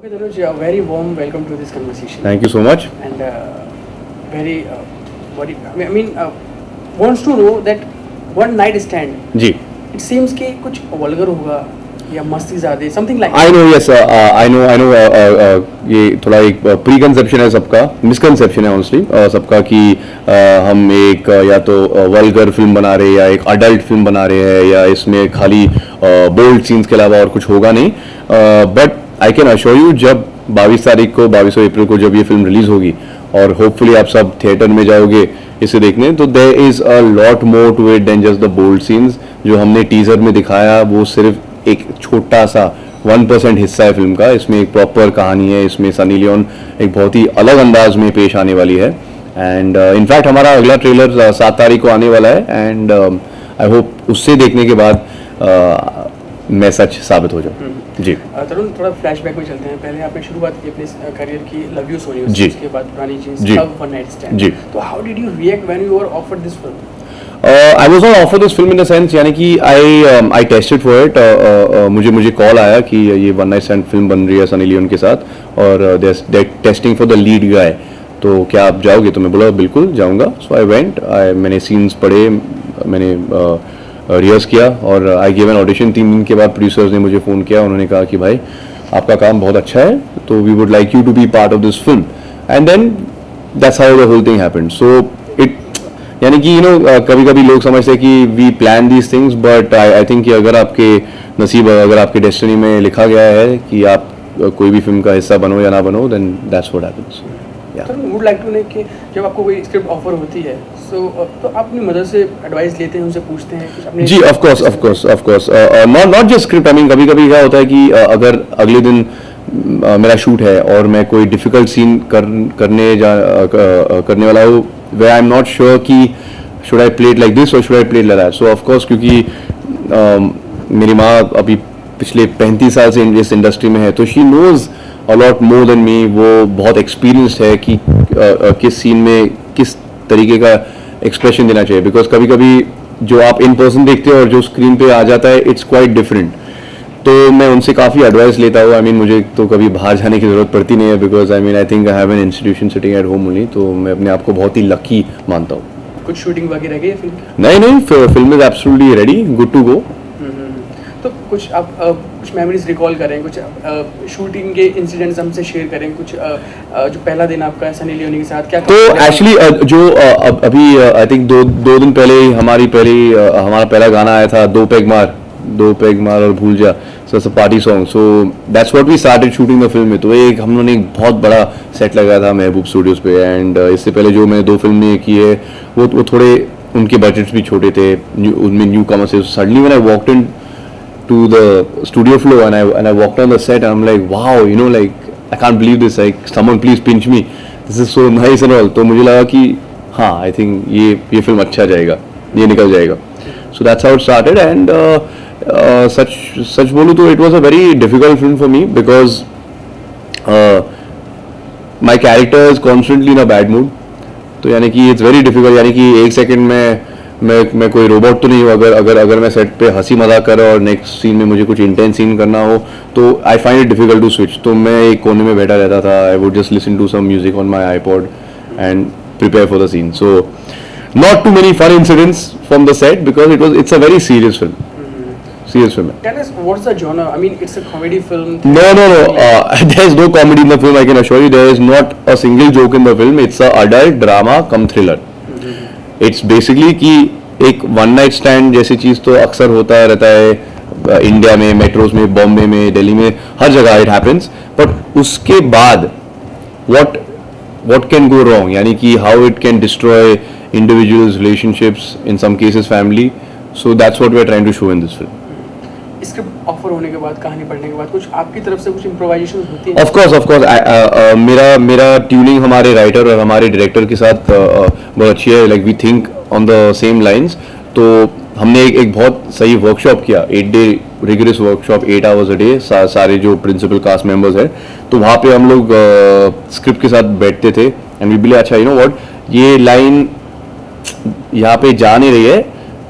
Okay, Dhanuj, a very warm welcome to this conversation. Thank you so much. And very, I mean, wants to know that one night stand. Ji. It seems कि कुछ vulgar होगा या मस्ती ज़्यादा, something like. I know, yes, I know. ये थोड़ा एक pre conception है सबका, मिसकंसेप्शन है ऑनेस्टली सबका कि हम एक या तो वल्गर फिल्म बना रहे हैं या एक अडल्ट फिल्म बना रहे हैं या इसमें खाली बोल्ड सीन्स के अलावा और कुछ होगा नहीं. But I can assure you, जब 22 अप्रैल को जब ये फिल्म रिलीज होगी और होपफुली आप सब थिएटर में जाओगे इसे देखने, तो there is a lot more to it then just the bold scenes. जो हमने टीजर में दिखाया वो सिर्फ एक छोटा सा 1% हिस्सा है फिल्म का. इसमें एक प्रॉपर कहानी है. इसमें सनी लियोन एक बहुत ही अलग अंदाज में पेश आने वाली है. एंड इनफैक्ट हमारा अगला ट्रेलर 7 तारीख को आने वाला है. एंड आई होप उससे देखने के बाद मैं सच साबित हो जाऊँ. जी तरुण, थोड़ा फ्लैशबैक में चलते हैं. पहले आपने शुरुआत की अपने करियर की लव यू सोनी, जी. उसके बाद पुरानी जींस, जी. अब वन नाइट स्टैंड. जी. तो how did you react when you were offered this film? I was not offer this film in the sense, यानी कि आई टेस्टेड फॉर इट. मुझे कॉल आया कि ये वन नाइट स्टैंड फिल्म बन रही है सनी लियोन के साथ और दे टेस्टिंग फॉर द लीड गाय, तो क्या आप जाओगे? तो मैं बोला बिल्कुल जाऊंगा. सो आई वेंट. मैंने सीन्स पढ़े, मैंने रिहर्स किया और आई गिव एन ऑडिशन. 3 दिन के बाद प्रोड्यूसर्स ने मुझे फ़ोन किया. उन्होंने कहा कि भाई आपका काम बहुत अच्छा है, तो we would like you to be part of this film. And then that's how the whole thing happened. So it, यानी कि यू नो, कभी कभी लोग समझते हैं कि we plan these things, but I think कि अगर आपके नसीब, अगर आपके डेस्टिनी में लिखा गया है कि आप कोई भी फिल्म का हिस्सा बनो या ना बनो, then that's what happens. Would like to know कि जब आपको कोई स्क्रिप्ट ऑफर होती है तो आप अपनी मदर से एडवाइस लेते हैं, उनसे पूछते हैं कुछ अपने? जी, of course. Not just script. I mean कभी कभी क्या होता है कि अगर अगले दिन मेरा शूट है और मैं कोई डिफिकल्ट सीन करने वाला हूँ, way I am not sure कि should I play it like this और should I play it like that. So of course, क्योंकि मेरी माँ अभी पिछले 35 साल से इस इंडस्ट्री में है, तो she knows a lot more than me. वो बहुत एक्सपीरियंस्ड है कि किस सीन में किस तरीके का एक्सप्रेशन देना चाहिए. बिकॉज कभी कभी जो आप इन पर्सन देखते हो और जो स्क्रीन पे आ जाता है, इट्स क्वाइट डिफरेंट. तो मैं उनसे काफ़ी एडवाइस लेता हूँ. आई मीन मुझे तो कभी बाहर जाने की ज़रूरत पड़ती नहीं है, because I think I have an institution sitting at home only. तो मैं अपने आप को बहुत ही लकी मानता हूँ. कुछ शूटिंग वगैरह गई है फिल्म? नहीं, film is absolutely ready, good to go. तो कुछ आप कुछ मेमोरीज रिकॉल करें, कुछ शूटिंग के इंसिडेंट्स हमसे शेयर करें, कुछ जो पहला दिन आपका सनी लियोनी के साथ क्या? तो एक्चुअली जो अभी आई थिंक दो दिन पहले ही हमारा पहला गाना आया था, दो पेग मार और भूल जा. So party song. So that's what we started shooting the film में. तो एक हम लोगों ने एक बहुत बड़ा सेट लगाया था महबूब स्टूडियोज पे. एंड इससे पहले जो मैंने 2 फिल्में की है वो थोड़े उनके बजट्स भी छोटे थे, उनमें new commerce. Suddenly when I walked in to the studio floor and I walked on the set and I'm like, wow, you know, like I can't believe this, like someone please pinch me, this is so nice and all. तो मुझे लगा कि हाँ, I think ये film अच्छा जाएगा, ये निकल जाएगा. So that's how it started. And सच बोलूँ तो it was a very difficult film for me because my character is constantly in a bad mood. तो यानी कि it's very difficult, यानी कि एक सेकंड में मैं कोई रोबोट तो नहीं हूँ. अगर मैं सेट पे हंसी मजाक कर रहा हूँ और नेक्स्ट सीन में मुझे कुछ इंटेंस सीन करना हो, तो I find it difficult to switch. तो मैं एक कोने में बैठा रहता था. I would just listen to some music on my iPod and prepare for the scene. So not too many fun incidents from the set because it's a very serious film. Tell us, what's the genre? I mean, it's a comedy film. No. There is no comedy in the film. I can assure you, there is not a single joke in the film. It's a adult drama cum thriller. It's basically कि एक one night stand जैसी चीज़ तो अक्सर होता रहता है India में, metros में, बॉम्बे में, दिल्ली में, हर जगह इट हैपेंस. बट उसके बाद व्हाट कैन गो रॉन्ग, यानी कि how it can destroy individuals, relationships, in some cases family. So that's what we are trying to show in this film. Script offer होने के बाद, कहानी पढ़ने के बाद कुछ आपकी तरफ से कुछ इम्प्रोवाइजेशन होती है? Of course. मेरा ट्यूनिंग हमारे राइटर और हमारे डायरेक्टर के साथ बहुत अच्छी है. Like we think on the same lines. तो हमने एक बहुत सही वर्कशॉप किया, 8-day rigorous workshop, 8 hours a day. सारे जो प्रिंसिपल कास्ट मेंबर्स हैं, तो वहाँ पे हम लोग स्क्रिप्ट के साथ बैठते थे. एंड वी बोले अच्छा, यू नो व्हाट, ये लाइन यहाँ पे जा नहीं रही है,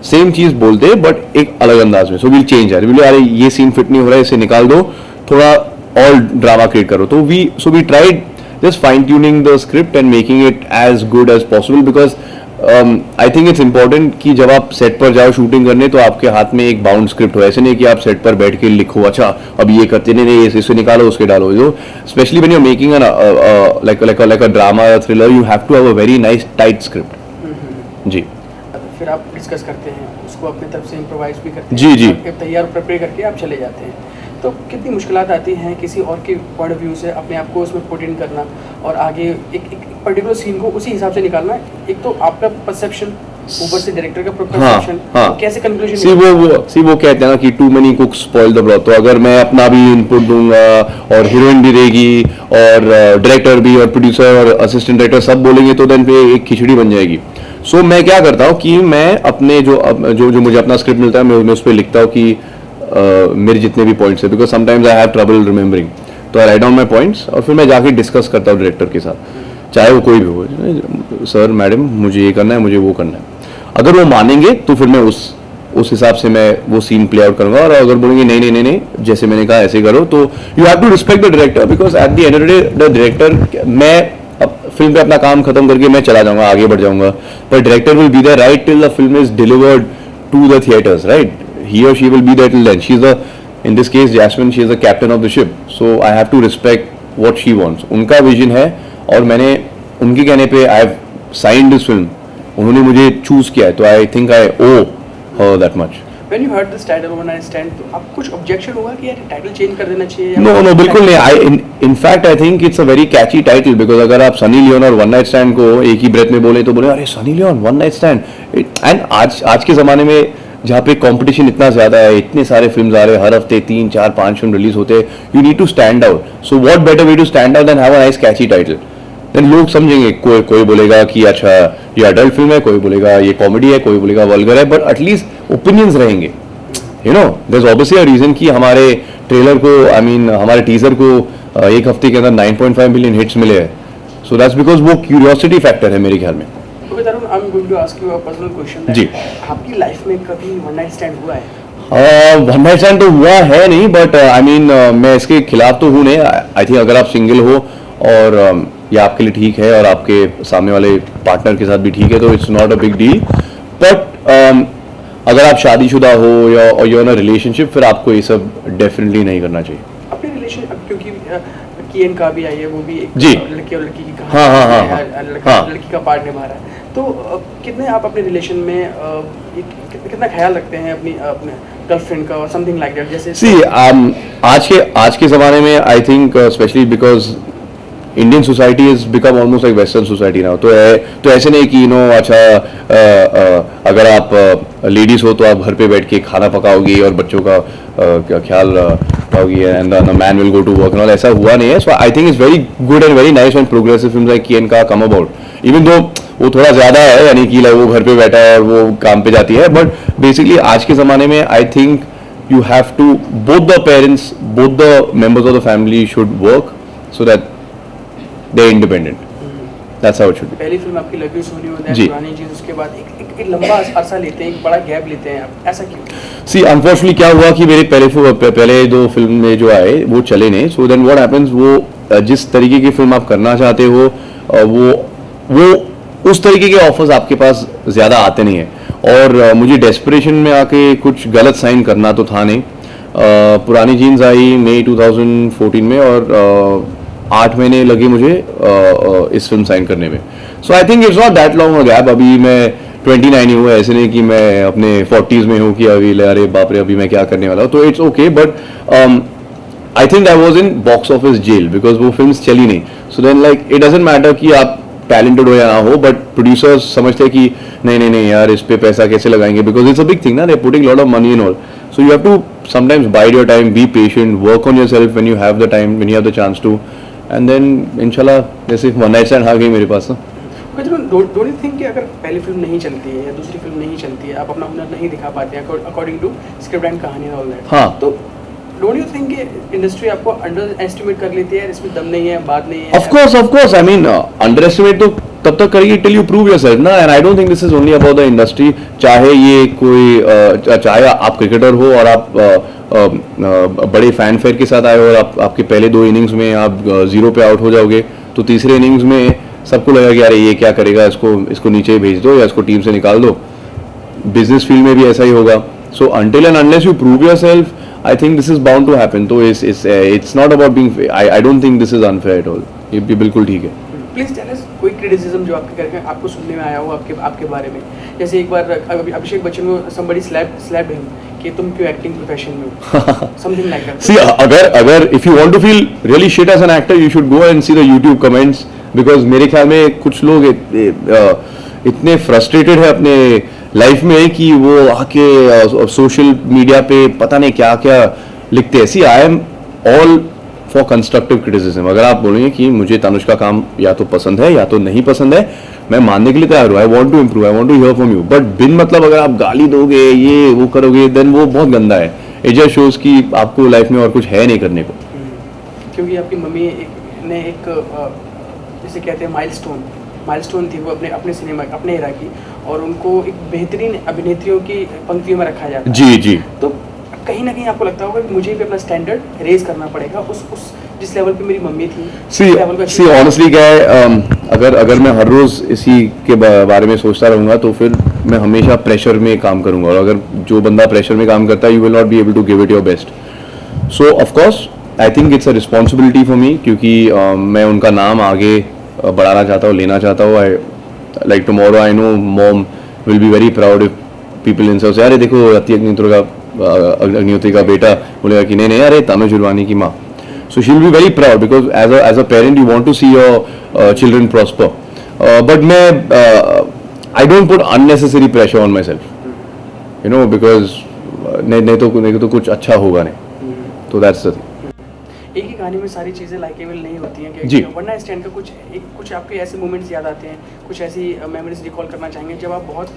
सेम चीज बोलते बट एक अलग अंदाज में. सो विल चेंज यार. बोले अरे ये सीन फिट नहीं हो रहा है, इसे निकाल दो, थोड़ा और ड्रामा क्रिएट करो. तो we tried just fine tuning the script and making it as good as possible because I think it's important कि जब आप सेट पर जाओ शूटिंग करने तो आपके हाथ में एक बाउंड स्क्रिप्ट हो. ऐसे नहीं कि आप सेट पर बैठ के लिखो, अच्छा अब ये करते नहीं इसे निकालो उसके डालो. जो specially when you are making like a drama or thriller, you have to have a very nice tight script. जी. फिर आप डिस्कस करते हैं उसको अपने तरफ से इम्प्रोवाइज भी करते हैं. जी. तैयार प्रिपेयर करके आप चले जाते हैं. तो कितनी मुश्किलात आती हैं किसी और के पॉइंट ऑफ व्यू से अपने आप को उसमें पुट इन करना और आगे एक पर्टिकुलर सीन को उसी हिसाब से निकालना. एक तो आपका परसेप्शन ऊपर से डायरेक्टर का परसेप्शन. हाँ. कैसे कंक्लूजन. वो कहते हैं ना कि too many cooks spoil the broth. तो अगर मैं अपना भी इनपुट दूंगा और हीरोइन भी देगी और डायरेक्टर भी और प्रोड्यूसर और असिस्टेंट डायरेक्टर सब बोलेंगे तो देन पे एक खिचड़ी बन जाएगी. सो मैं क्या करता हूँ कि मैं अपने जो मुझे अपना स्क्रिप्ट मिलता है मैं उस पर लिखता हूँ कि मेरे जितने भी पॉइंट्स है because sometimes I have trouble remembering. तो आई राइट डाउन माई पॉइंट्स और फिर मैं जाके डिस्कस करता हूँ डायरेक्टर के साथ, चाहे वो कोई भी हो. सर मैडम मुझे ये करना है, मुझे वो करना है. अगर वो मानेंगे तो फिर मैं उस हिसाब से मैं वो सीन प्ले आउट करूंगा. और अगर बोलेंगे नहीं जैसे मैंने कहा ऐसे करो, तो you have to respect the director because at the end of the day the director, मैं फिल्म पे अपना काम खत्म करके मैं चला जाऊंगा, आगे बढ़ जाऊंगा, पर director will be there right till the film is delivered to the theatres, right. He or she will be there till then. In this case, Jasmine, she is the captain of the ship. So I have to respect what she wants. उनका vision है और मैंने उनके कहने पे I have signed this film. उन्होंने मुझे choose किया है, तो I think I owe her that much. When you heard this title One Night Stand, तो आपको कुछ objection हुआ कि यार टाइटल चेंज कर देना चाहिए? No, बिल्कुल नहीं. In fact, I think it's a very catchy title because अगर आप सनी लियोन और वन नाइट स्टैंड को एक ही ब्रेथ में बोले तो बोले अरे Sunny Leone one night stand. And आज के ज़माने में जहाँ पे कंपटीशन इतना ज़्यादा है, इतने सारे फिल्म्स आ रहे हैं, हर हफ्ते 3, 4, 5 फिल्म रिलीज होते हैं, you need to stand out. So what better way to stand out than have a nice catchy title. Then लोग समझेंगे. कोई बोलेगा कि अच्छा ये अडल्ट फिल्म है, कोई बोलेगा ये कॉमेडी है, कोई बोलेगा वल्गर है, बट एटलीस्ट ओपिनियंस रहेंगे. You know there is obviously a reason कि हमारे ट्रेलर को हमारे टीजर को एक हफ्ते के अंदर 9.5 मिलियन हिट्स मिले हैं. सो दैट्स बिकॉज वो क्यूरियोसिटी फैक्टर है मेरे ख्याल में. I'm going to ask you a personal question. जी. आपकी लाइफ में कभी वन नाइट स्टैंड हुआ है? वन नाइट स्टैंड तो हुआ है नहीं, बट मैं इसके खिलाफ तो हूँ नहीं. आई थिंक अगर आप सिंगल हो और ये आपके लिए ठीक है और आपके सामने वाले पार्टनर के साथ भी ठीक है तो it's not a big deal. But अगर आप शादीशुदा हो या यू इन अ रिलेशनशिप, फिर आपको ये सब डेफिनेटली नहीं करना चाहिए. अपने रिलेशन, क्योंकि कियन का भी आई है, वो भी एक जी. लड़के और लड़की की कहानी. हाँ. लड़की का पार्ट निभा रहा है. तो कितने आप अपने रिलेशन में कितना ख्याल रखते हैं अपनी गर्लफ्रेंड का और समथिंग लाइक दैट? जैसे आज के ज़माने में I think specially because Indian society is become almost like western society now. तो ऐसे नहीं कि अच्छा अगर आप लेडीज हो तो आप घर पे बैठ के खाना पकाओगी और बच्चों का ख्याल रखोगी and the man will go to work. ऐसा हुआ नहीं है. So I think it's very good and very nice when progressive films like कियन का कम अबाउट. इवन दो वो थोड़ा ज़्यादा है, यानी कि वो घर पे बैठा है और वो काम पे जाती है, बट बेसिकली आज के ज़माने में I think you have to both the parents, both the members of the family should work so that they are independent. That's how it should be. पहली फिल्म आपकी लगी सोनी होता है, जी. पुरानी चीज, उसके बाद एक लंबा अरसा लेते हैं, एक बड़ा गैप लेते हैं, आप ऐसा क्यों? सी अनफॉर्चुनेटली क्या हुआ कि मेरे पहले 2 फिल्म में जो आए वो चले नहीं. सो देन व्हाट हैपेंस, वो जिस तरीके की फिल्म आप करना चाहते हो वो उस तरीके के ऑफर्स आपके पास ज़्यादा आते नहीं है. और मुझे डेस्परेशन में आके कुछ गलत साइन करना तो था नहीं. पुरानी जीन्स आई मई 2014 में और 8 महीने लगे मुझे इस फिल्म साइन करने में. So I think it's not that long a gap. अभी मैं 29 ही हूँ, ऐसे नहीं कि मैं अपने 40s में हूँ कि अभी अरे बाप रे अभी मैं क्या करने वाला हूँ. तो it's okay, but I think I was in box office jail because वो फिल्म चली नहीं. So then like it doesn't matter कि आप टैलेंटेड हो या ना हो, बट प्रोड्यूसर्स समझते हैं कि नहीं यार इस पे पैसा कैसे लगाएंगे because it's a big thing ना, they putting lot of money in all. So you have to sometimes bide your time, be patient, work on yourself when you have the time, when you have the chance to, and then इंशाल्लाह जैसे one night stand आ गई मेरे पास. Don't you think कि अगर पहली film नहीं चलती है या दूसरी फिल्म नहीं चलती है, आप अपना हुनर नहीं दिखा पाते हैं अकॉर्डिंग टू स्क्रिप्ट एंड कहानी और ऑल दैट, हाँ, तो डोंट यू थिंक कि इंडस्ट्री आपको अंडर एस्टिमेट कर लेती है, इसमें दम नहीं है, बात नहीं है? Of course I mean under estimate तो तब तक करिए टिल यू प्रूव योरसेल्फ ना. And I don't think this is only about the industry. चाहे ये कोई चाहे आप क्रिकेटर हो और आप बड़े फैन फेयर के साथ आए हो और आपके पहले 2 इनिंग्स में आप 0 पे आउट हो जाओगे, तो तीसरे इनिंग्स में सबको लगा कि अरे ये क्या करेगा, इसको नीचे भेज दो या इसको टीम से निकाल दो. बिजनेस फील्ड में भी ऐसा ही होगा. So until and unless you prove yourself, I think this is bound to happen. तो it's not about being, I don't think this is unfair at all. ये बिल्कुल ठीक है. प्लीज टेल अस कोई क्रिटिसिज्म जो आपके करके आपको सुनने में आया हो आपके बारे में. जैसे एक बार अभिषेक बच्चन को somebody slapped him कि तुम क्यों एक्टिंग प्रोफेशन में हो, समथिंग लाइक दैट. See, अगर if you want to feel really shit as an actor, you should go and see the YouTube comments, because मेरे ख्याल में कुछ लोग इतने फ्रस्ट्रेटेड है अपने लाइफ में कि वो आके सोशल मीडिया पे पता नहीं क्या क्या लिखते हैं. See, I am all for constructive criticism. अगर आप बोलेंगे कि मुझे तनुष का काम या तो पसंद है या तो नहीं पसंद है, मैं मानने के लिए तैयार हूँ. I want to improve, I want to hear from you. But बिन मतलब अगर आप गाली दोगे, ये वो करोगे, देन वो बहुत गंदा है. इट जस्ट शोज कि आपको लाइफ में और कुछ है नहीं करने को. क्योंकि आपकी मम्मी ने एक जैसे कहते हैं माइलस्टोन थी वो अपने सिनेमा अपने एरा की, और उनको एक बेहतरीन अभिनेत्रियों की पंक्तियों में रखा जाता है. जी. तो कहीं ना कहीं आपको लगता होगा कि मुझे भी अपना स्टैंडर्ड रेज करना पड़ेगा उस जिस लेवल पे मेरी मम्मी थी. सी ऑनेस्टली क्या है, अगर मैं हर रोज इसी के बारे में सोचता रहूंगा तो फिर मैं हमेशा प्रेशर में काम करूंगा. और अगर जो बंदा प्रेशर में काम करता है, you will not be able to give it your best. So of course I think it's a responsibility for me, क्योंकि मैं उनका नाम आगे बढ़ाना चाहता हूँ, लेना चाहता हूँ. I like tomorrow I know mom will be very proud if people in से अरे देखो अग्निहोत्री का बेटा बोलेगा कि नहीं अरे तनुज हिरवानी की माँ. So she'll be very proud, because as a parent you want to see your children prosper. But I don't put unnecessary pressure on myself, you know, because नहीं तो कुछ अच्छा होगा नहीं. तो that's the thing. एक ही कहानी में सारी चीज़ें लाइकेबल नहीं होती हैं जी. वन नाइट स्टैंड का कुछ आपके ऐसे मोमेंट्स याद आते हैं, कुछ ऐसी मेमोरीज रिकॉल करना चाहेंगे जब आप बहुत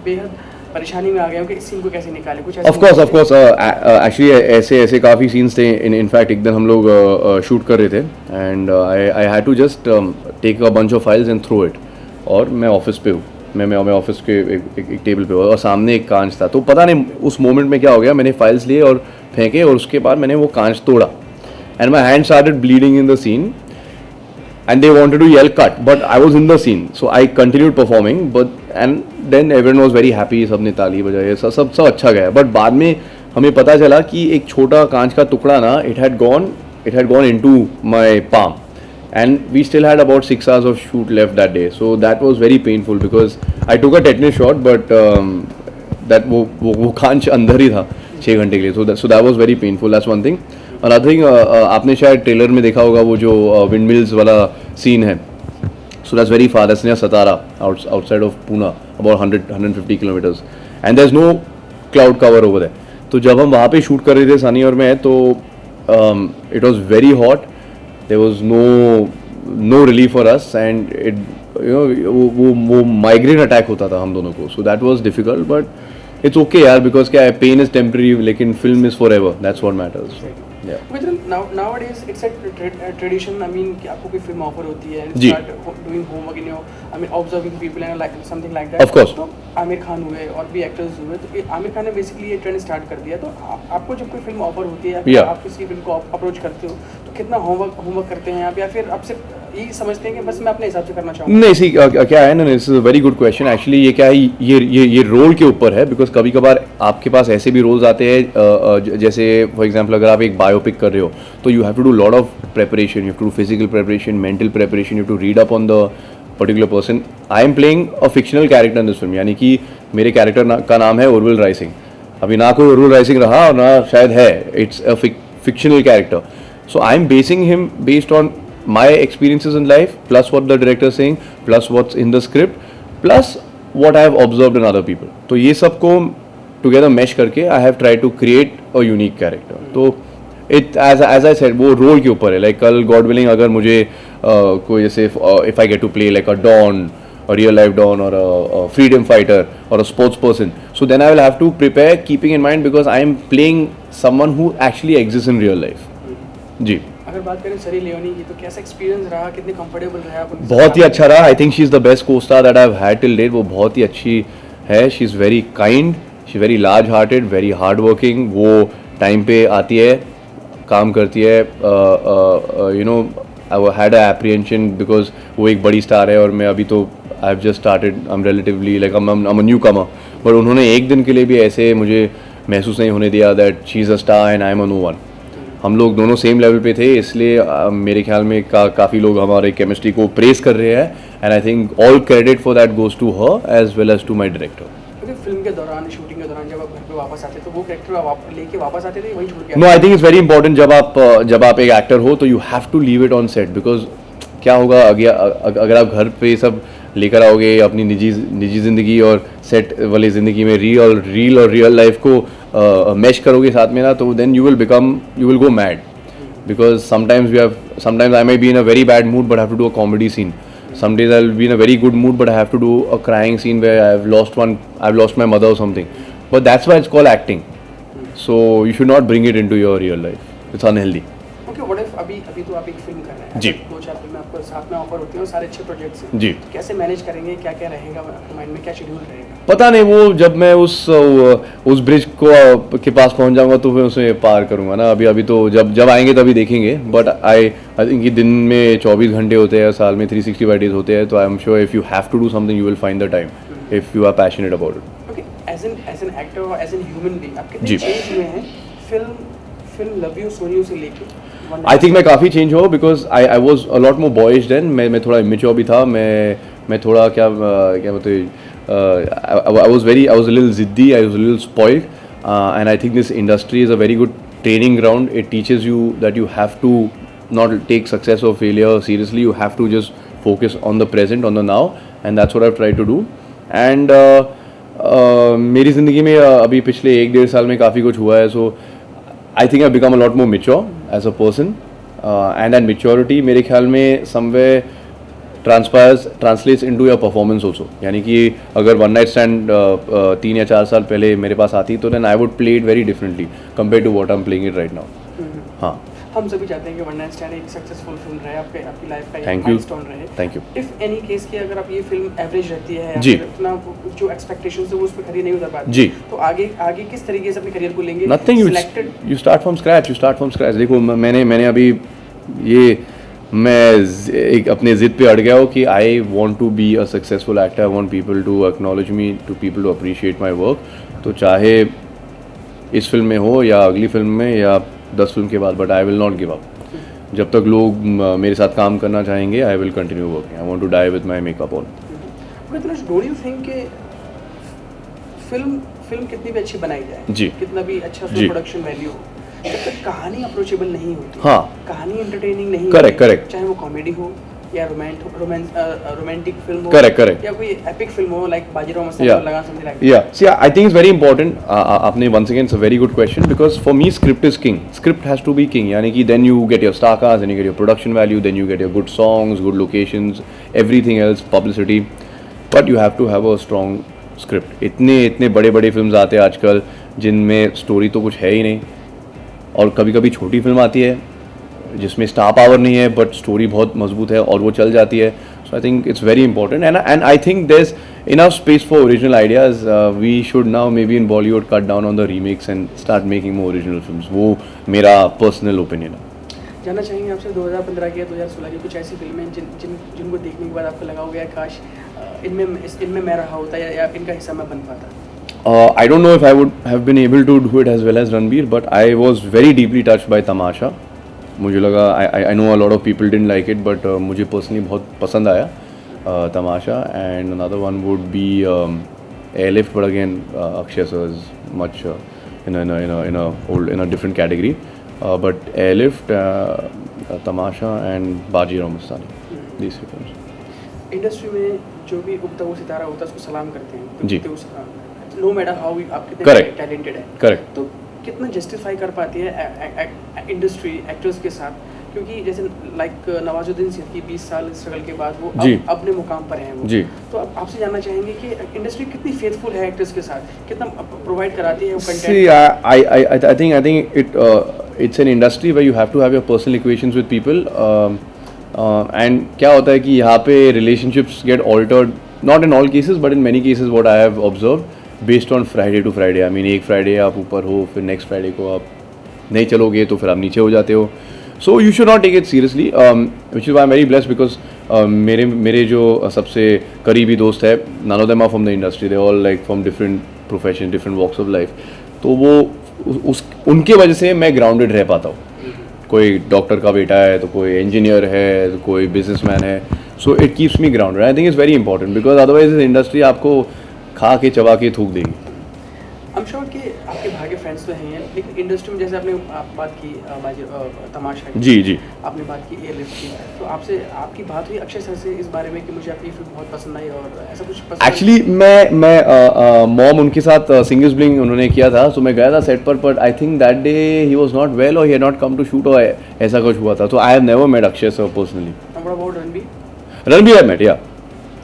बेहद परेशानी में आ गए हो कि इस सीन को कैसे निकालें? कुछ ऑफ कोर्स एक्चुअली ऐसे काफ़ी सीन्स थे. इनफैक्ट एक दिन हम लोग शूट कर रहे थे and I had to just take a bunch of files and throw it. और मैं ऑफिस पे हूँ, मैं ऑफिस के एक टेबल पे हूँ और सामने एक कांच था. तो पता नहीं उस मोमेंट में क्या हो गया, मैंने फाइल्स लिए और फेंके और उसके बाद मैंने वो कांच तोड़ा. And my hand started bleeding in the scene, and they wanted to yell cut, but I was in the scene, so I continued performing. And then everyone was very happy, सबने ताली बजाई, सब अच्छा गया. But बाद में हमें पता चला कि एक छोटा कांच का टुकड़ा ना, it had gone into my palm, and we still had about 6 hours of shoot left that day. So that was very painful because I took a tetanus shot, but that वो कांच अंदर ही था 6 घंटे के लिए. So that was very painful. That's one thing. Another thing, आपने शायद trailer में देखा होगा वो जो विंड मिल्स वाला सीन है. So that's very far. That's near Satara, outside of Pune, about 150 kilometers. And there's no cloud cover over there. तो जब हम वहाँ पे शूट कर रहे थे सनी और मैं, तो it was very hot. There was no relief for us, and it, you know, वो migraine attack होता था हम दोनों को. So that was difficult, but it's okay यार, because क्या है, pain is temporary, लेकिन film is forever. That's what matters. Yeah. Nowadays it's a tradition. I mean, कि आपको कोई फिल्म ऑफर होती है, जी. start doing homework in your, I mean, observing people and like something like that. Of course. तो आमिर खान हुए और भी actors हुए, तो आमिर खान ने बेसिकली ये ट्रेंड स्टार्ट कर दिया. तो आपको जब कोई फिल्म ऑफर होती है या आप किसी फिल्म को अप्रोच करते हो, तो कितना होमवर्क करते हैं आप, या फिर आप सिर्फ यही समझते हैं कि बस मैं अपने हिसाब से करना चाहूँगा? नहीं, सी क्या है ना, this is a very good question. Actually ये क्या है, ये रोल के ऊपर है. बिकॉज कभी कभार आपके पास ऐसे भी रोल्स आते हैं, जैसे फॉर एग्जांपल अगर आप एक बायोपिक कर रहे हो, तो you have to do lot of preparation, you have to do physical preparation, mental preparation, you have to read up on the particular person. I am playing a fictional character in this film, यानी कि मेरे character का नाम है उर्विल राय सिंह. अभी ना कोई उर्विल राय सिंह रहा और ना शायद है. It's a fictional character. So I am basin him based on my experiences in life, plus what the director is saying, plus what's in the script, plus what I have observed in other people. तो ये सब को together mesh करके I have tried to create a unique character. तो it as I said, वो role के ऊपर है. Like कल God willing अगर मुझे कोई जैसे if I get to play like a Don, a real life Don, or a freedom fighter, or a sports person, so then I will have to prepare keeping in mind, because I am playing someone who actually exists in real life. जी. अगर बात करें Sunny Leone की, तो कैसा experience रहा, कितने comfortable रहा आप उनके बहुत ही साथ? अच्छा रहा। I think she is the best co star that I have had till date. वो बहुत ही अच्छी है। She is very kind, she very large hearted, very hard working. वो टाइम पे आती है, काम करती है। You know I had a apprehension because वो एक बड़ी स्टार है और मैं अभी तो I have just started, I am relatively like I am a new Qamar. But उन्होंने एक दिन के लिए भी ऐसे मुझे महसूस नहीं होने दिया that she is a star and I am a no one. हम लोग दोनों सेम लेवल पे थे, इसलिए मेरे ख्याल में काफ़ी लोग हमारे केमिस्ट्री को प्रेस कर रहे हैं। And I think all credit for that goes to her as well as to my director. क्योंकि फिल्म के दौरान, शूटिंग के दौरान जब आप घर पे वापस आते, तो वो कैरेक्टर आप लेके वापस आते थे, वहीं छोड़ के नो, आते I think it's very important जब आप एक एक्टर हो तो you have to leave it on set. Because क्या होगा अगर आप घर पे सब लेकर आओगे अपनी निजी ज़िंदगी और सेट वाली ज़िंदगी में रील और रियल लाइफ को मैश करोगे साथ में ना, तो then you will go mad. Because sometimes I may be in a very bad mood but I have to do a comedy scene. Some days I'll be in a very good mood but I have to do a crying scene where I've lost my mother or something. But that's why it's called acting. So you should not bring it into your real life. It's unhealthy. Okay, what if अभी तो आप एक film कर रहे हैं, जी। 2-4 फिल्में आपको साथ में ऑफर होती हैं और सारे अच्छे प्रोजेक्ट्स हैं, जी। तो कैसे मैनेज करेंगे, क्या क्या रहेगा आपके माइंड में, क्या शेड्यूल रहेगा? पता नहीं, वो जब मैं उस ब्रिज को के पास पहुंच जाऊंगा तो फिर उसे पार करूंगा ना। अभी तो जब आएंगे तभी देखेंगे। बट आई थिंक कि दिन में 24 घंटे होते हैं, साल में 365 डेज होते हैं। तो I am sure if you have to do something you will find the time if you are passionate about it. Okay, as an actor और एज एन ह्यूमन बीइंग आप कितने जी। चेंज हुए हैं film love you Soniyo से लेके? I think मैं काफ़ी चेंज हुआ because I was a lot more boys then. मैं थोड़ा इमेच्योर भी था। मैं थोड़ा क्या बोलते, I was a little ziddy, I was a little spoiled, and I think this industry is a very good training ground. It teaches you that you have to not take success or failure seriously. You have to just focus on the present, on the now, and that's what I've tried to do. And मेरी ज़िंदगी में अभी पिछले 1-1.5 साल में काफ़ी कुछ हुआ है। So I think I've become a lot more mature as a person, and that maturity मेरे ख्याल में somewhere translates into your performance also. यानी कि अगर वन नाइट स्टैंड 3 या 4 साल पहले मेरे पास आती तो then I would play it very differently compared to what I'm playing it right now. हाँ, हम सभी चाहते हैं कि वन नाइट स्टैंड एक सक्सेसफुल फिल्म रहे, आपकी लाइफ का एक Thank you. माइलस्टोन रहे। Thank you. If any case की अगर आप ये फिल्म एवरेज रहती है या जी। फिर इतना जो एक्सपेक्टेशंस थे वो उस पे खरी नहीं उतर पाती, जी। तो आगे किस तरीके से अपने करियर को लेंगे? Nothing. You start from scratch. देखो मैंने अभी ये एक अपने ज़िद पे अड़ गया हो कि I want to be a successful actor. I want people to acknowledge me, to people to appreciate my work. तो चाहे इस फिल्म में हो या अगली फिल्म में या 10 फिल्म के बाद, but I will not give up. जब तक लोग मेरे साथ काम करना चाहेंगे I will continue working. I want to die with my makeup on. Don't you think कि फिल्म कितनी भी अच्छी बनाई जाए, जी। कितना भी अच्छा जी। प्रोडक्शन वैल्यू हो, जब तक कहानी अप्रोचेबल नहीं होती, हाँ। कहानी एंटरटेनिंग नहीं Correct, होती, correct. चाहे वो कॉमेडी हो या रोमांटिक फिल्म हो, Correct. या कोई एपिक फिल्म हो लाइक बाजीराव मस्तानी Yeah. लगा something like Yeah, see, I think it's very important. आपने once again, it's a very good question because for me, script is king. Script has to be king. यानी कि then you get your star cast, then you get your production value, then you get your good songs, good locations, everything else, publicity. But you have to have a strong script. इतने बड़े films आते हैं आजकल जिनमें story तो कुछ है ही नहीं, और कभी कभी छोटी फिल्म आती है जिसमें स्टार पावर नहीं है बट स्टोरी बहुत मजबूत है और वो चल जाती है. So I think it's very important and I think there is enough space for original ideas. We should now maybe in Bollywood cut down on the remakes and start making more original films. वो मेरा personal opinion है. जानना चाहेंगे आपसे 2015 की या 2016 की कुछ ऐसी फिल्में जिनको देखने के बाद आपको लगा होगा काश इनमें मैं रहा होता या इनका हिस्सा मैं बन पाता. I don't know if I would have been able to do it as well as Ranbir, but I was very deeply touched by Tamasha. मुझे लगा I know a lot of people didn't like it, but मुझे personally बहुत पसंद आया Tamasha. And another one would be Airlift, but again Akshay sir is much in a different category. But Airlift, Tamasha and Bajirao Mastani, these three films. Industry में जो भी उगता हुआ सितारा होता है उसको सलाम करते हैं. जी. नो मैटर हाउ आप कितने Correct. टैलेंटेड है. Correct. तो कितना जस्टिफाई कर पाती है इंडस्ट्री एक्टर्स के साथ, क्योंकि जैसे लाइक नवाजुद्दीन सिद्दीकी 20 साल स्ट्रगल के बाद वो जी. अपने मुकाम पर हैं वो. जी. तो आपसे जानना चाहेंगे कि इंडस्ट्री कितनी फेथफुल है एक्टर्स के साथ, कितना प्रोवाइड कराती है वो See, content. I think it's an industry where you have to have your personal equations with people, and क्या होता है कि यहाँ पे relationships get altered, not in all cases but in many cases what I have observed based on Friday to Friday. I mean एक Friday आप ऊपर हो, फिर next Friday को आप नहीं चलोगे तो फिर आप नीचे हो जाते हो. So you should not take it seriously, which is why I'm very blessed because मेरे जो सबसे करीबी दोस्त है, none of them are from the industry, they're all like from different professions, different walks of life. तो वो उनके वजह से मैं grounded रह पाता हूँ. कोई डॉक्टर का बेटा है, तो कोई इंजीनियर है, तो कोई बिजनेसमैन है. So it keeps me grounded. I think it's very important because otherwise this industry आपको खा के चबा के थूक देगी. I'm sure कि आपके भागे फ्रेंड्स तो हैं, लेकिन इंडस्ट्री में जैसे आपने बात की तमाशा की, जी आपने बात की एयरलिफ्ट की, तो आपसे आपकी बात हुई अक्षय सर से इस बारे में कि मुझे आपकी फिल्म बहुत पसंद आई और ऐसा कुछ पसंद? एक्चुअली मैं मॉम उनके साथ सिंगर्स ब्लिंग उन्होंने किया था, तो मैं गया था सेट पर, but I think that day he was not well और he had not come to shoot और ऐसा कुछ हुआ था. तो I have never met Akshay sir personally. What about Ranbir? Ranbir I met, ya.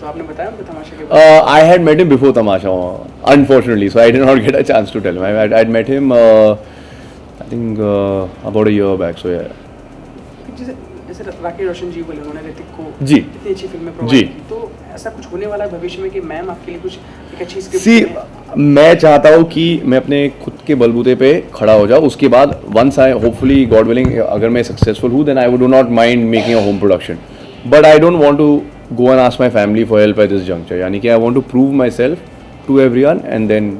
तो आपने बताया उनको तमाशा के बारे में? I had met him before Tamasha, unfortunately, so I did not get a chance to tell him. I'd met him, I think, about a year back. So yeah. जैसे जैसे राकेश रोशन जी बोले, उन्होंने ऋतिक को जी इतनी अच्छी फिल्में जी प्रोवाइड की, तो ऐसा कुछ होने वाला है भविष्य में कि मैम आपके लिए कुछ एक अच्छी सी स्क्रिप्ट? मैं चाहता हूँ कि मैं अपने खुद के बलबूते पे खड़ा हो जाऊँ. उसके बाद once I hopefully God willing अगर मैं सक्सेसफुल हूँ, then I would not mind making a home production, but I don't want to go and ask my family for help at this juncture. यानी कि I want to prove myself to everyone and then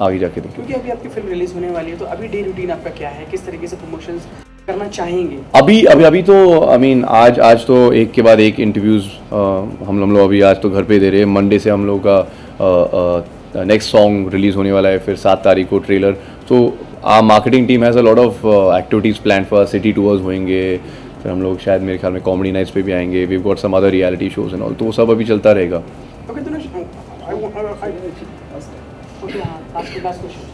आगे जाके देखिए. क्योंकि अभी आपकी film release होने वाली है, तो अभी डे रूटीन आपका क्या है, किस तरीके से प्रमोशंस करना चाहेंगे? अभी तो आई मीन आज तो एक के बाद एक इंटरव्यूज़ हम लोग अभी आज तो घर पे दे रहे हैं. मंडे से हम लोग का नेक्स्ट सॉन्ग रिलीज़ होने वाला है, फिर 7 तारीख को ट्रेलर. तो our marketing team has a lot of activities plan for city tours होंगे, फिर हम लोग शायद मेरे ख्याल में कॉमेडी नाइट्स पे भी आएंगे. We got some other reality shows and all, तो वो सब अभी चलता रहेगा. ओके तो लास्ट क्वेश्चन,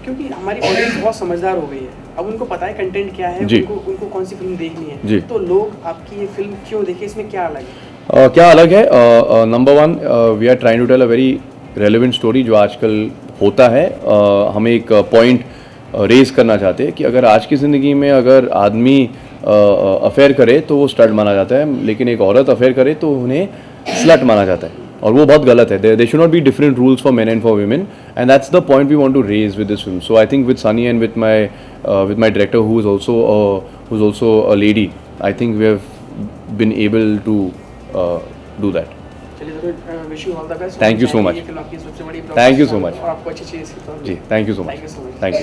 क्योंकि हमारी ऑडियंस बहुत समझदार हो गई है, अब उनको पता है कंटेंट क्या है, उनको कौन सी फिल्म देखनी है, तो लोग आपकी ये फिल्म क्यों देखें, इसमें क्या अलग है? क्या अलग है? Number 1, we are trying to tell a very relevant story जो आजकल होता है. हम एक पॉइंट रेज करना चाहते हैं कि अगर आज की ज़िंदगी में अगर आदमी अफेयर करे तो वो स्टड माना जाता है, लेकिन एक औरत अफेयर करे तो उन्हें स्लट माना जाता है, और वो बहुत गलत है. They should not be different rules for men and for women, and that's the point we want to raise with this film. So I think with Sunny and with my director who is also a lady, I think we have been able to do that. Wish you all the best. Thank you so much. ये film आपकी सबसे बड़ी thank you so much. और आपको अच्छी चीज़ जी, thank you so much. Thank you so much. Thank you.